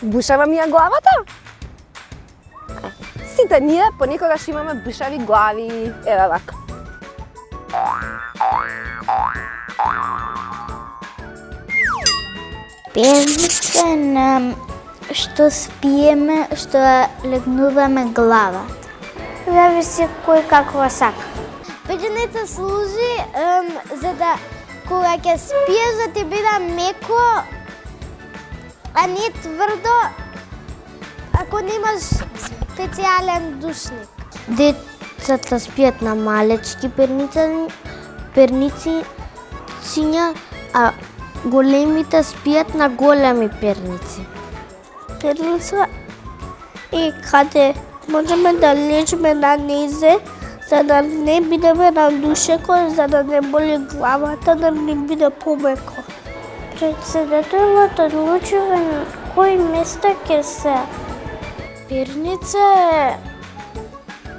Бушава ми ја главата? Сите ние понекогаш имаме бушави глави, еве вака. Перница на што спиеме, што легнуваме главата. Зависи кој каква сака. Перница служи за да кога ќе спиеш да ти биде меко, а не тврдо, ако немаш специјален душник. Децата спијат на малечки перници, а големите спијат на големи перници. Перница е каде можеме да лежиме на незе, за да не бидеме на душеко, за да не боли главата, да не биде помеко. Председателот одлучува на кој место ќе се. Перница е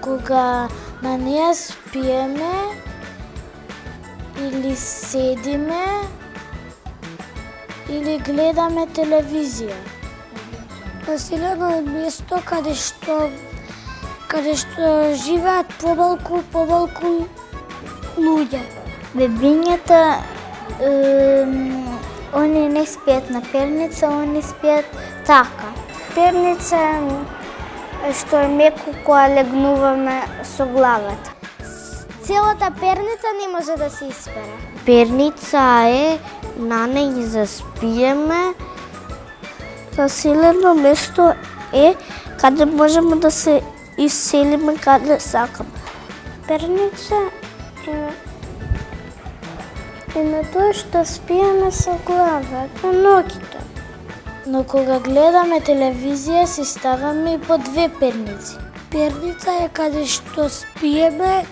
кога на неја спиеме или седиме или гледаме телевизија. Населено е место каде што живеат помалку луѓе. Бебињата они не спијат на перница, они спијат така. Перница е што е меко кога легнуваме со главата. Целата перница не може да се испере. Перница е на неј заспиеме. Населено место е каде можеме да се иселиме каде сакаме. Перница е на тоа што спиеме со главата, ноќите. Но кога гледаме телевизија си ставаме и по две перници. Перница е каде што спиеме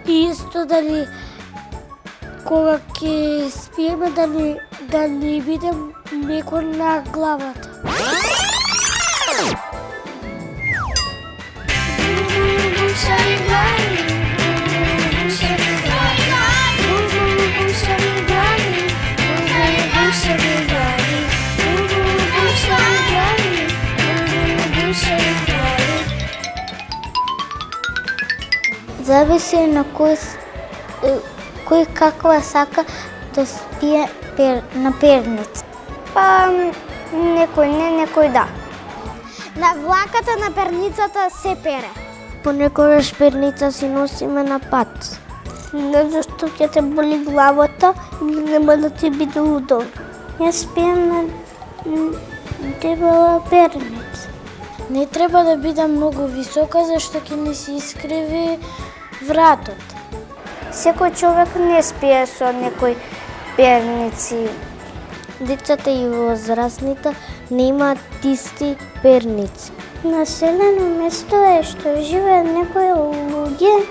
и исто дали кога ќе спиеме да не биде меко на главата. Зависи на кој каква сака да спие на перница. Па некој не, некој да. На влаката на перницата се пере. Понекогаш перница си носиме на пат. Не зашто ќе те боли главата или нема да ти биде удобно. Јас спием на дебела перница. Не треба да биде многу висока, зашто ќе ни се искриви вратот. Секој човек не спие со некои перници. Децата и возрастните не имаат исти перници. Населено место е што живеат некои луѓе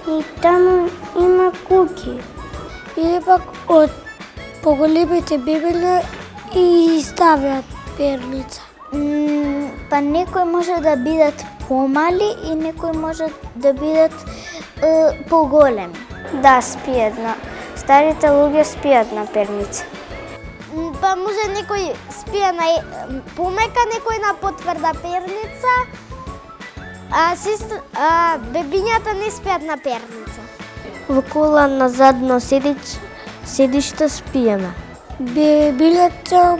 и таму има куќи. Или пак од поголемите бебеле и ставаат перница. Па некои може да бидат помали и некои може да бидат поголеми. Да, спијат на. Старите луѓе спијат на перница. Па може некој спие на помека, некој на потврда перница, а бебињата не спијат на перница. Во кола на задно седиште спиеме. Бебињата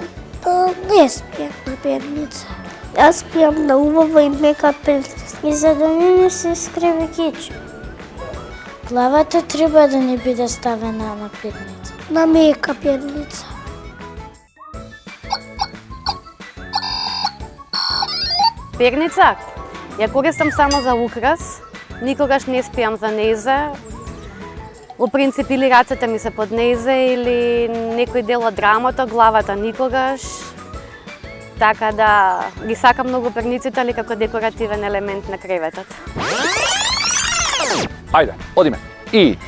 не спијат на перница. Јас спијам на убава и мека перница. И за да не се скриви кичи. Главата треба да не биде ставена на перница. На мека перница. Перница ја користам само за украс, никогаш не спијам за нејзе. Во принцип или рацете ми се под нејзе или некој дел од рамото, главата никогаш. Така да ги сакам многу перниците, али како декоративен елемент на креветот. Ајде, одиме. И...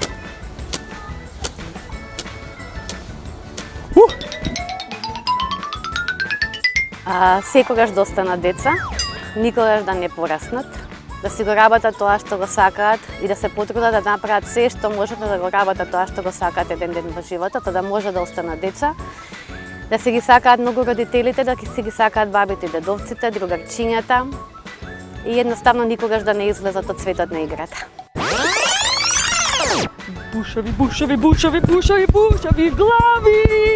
Секогаш доста на деца, никогаш да не пораснат. да си го работат тоа што го сакаат и да се потрудат да направат се што можат да го работат тоа што го сакаат еден ден во животот, да може да останат деца, да се ги сакаат многу родителите, да се ги сакаат бабите и дедовците, другарчињата и едноставно никогаш да не излезат од светот на играта. Бушави, бушави, бушави, бушави, бушави глави!